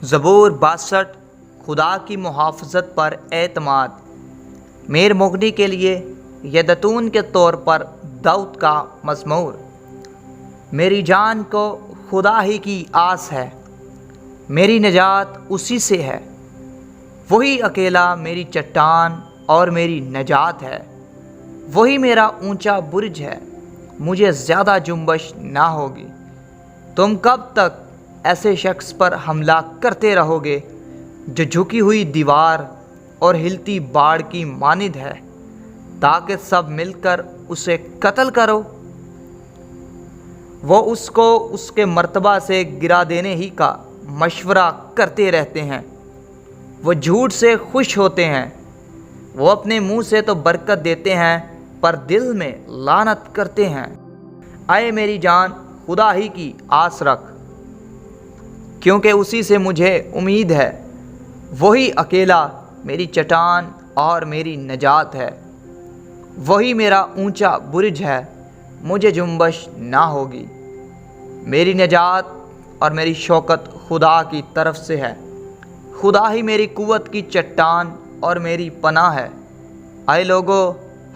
زبور 62 خدا کی محافظت پر اعتماد۔ میر مغنی کے لیے یدتون کے طور پر داؤد کا مزمور۔ میری جان کو خدا ہی کی آس ہے، میری نجات اسی سے ہے، وہی اکیلا میری چٹان اور میری نجات ہے، وہی میرا اونچا برج ہے، مجھے زیادہ جنبش نہ ہوگی۔ تم کب تک ایسے شخص پر حملہ کرتے رہو گے جو جھکی ہوئی دیوار اور ہلتی باڑ کی مانند ہے، تاکہ سب مل کر اسے قتل کرو؟ وہ اس کو اس کے مرتبہ سے گرا دینے ہی کا مشورہ کرتے رہتے ہیں۔ وہ جھوٹ سے خوش ہوتے ہیں، وہ اپنے منہ سے تو برکت دیتے ہیں پر دل میں لعنت کرتے ہیں۔ اے میری جان، خدا ہی کی آس رکھ، کیونکہ اسی سے مجھے امید ہے، وہی اکیلا میری چٹان اور میری نجات ہے، وہی میرا اونچا برج ہے، مجھے جنبش نہ ہوگی۔ میری نجات اور میری شوکت خدا کی طرف سے ہے، خدا ہی میری قوت کی چٹان اور میری پناہ ہے۔ اے لوگو،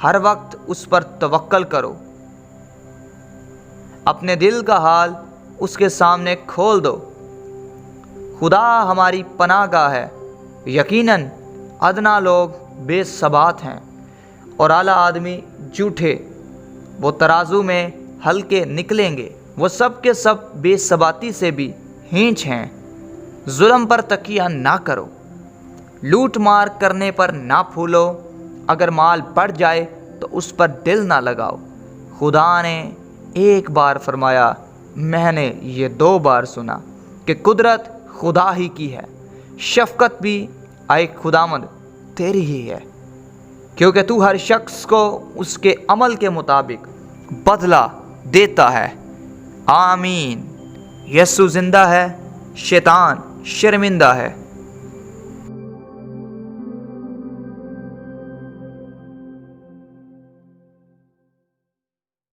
ہر وقت اس پر توکل کرو، اپنے دل کا حال اس کے سامنے کھول دو۔ خدا ہماری پناہ گاہ ہے۔ یقیناً ادنا لوگ بے ثبات ہیں اور اعلیٰ آدمی جھوٹے، وہ ترازو میں ہلکے نکلیں گے۔ وہ سب کے سب بے ثباتی سے بھی ہینچ ہیں۔ ظلم پر تکیہ نہ کرو، لوٹ مار کرنے پر نہ پھولو۔ اگر مال بڑھ جائے تو اس پر دل نہ لگاؤ۔ خدا نے ایک بار فرمایا، میں نے یہ 2 بار سنا کہ قدرت خدا ہی کی ہے، شفقت بھی اے خداوند تیری ہی ہے، کیونکہ تو ہر شخص کو اس کے عمل کے مطابق بدلہ دیتا ہے۔ آمین۔ یسوع زندہ ہے، شیطان شرمندہ ہے۔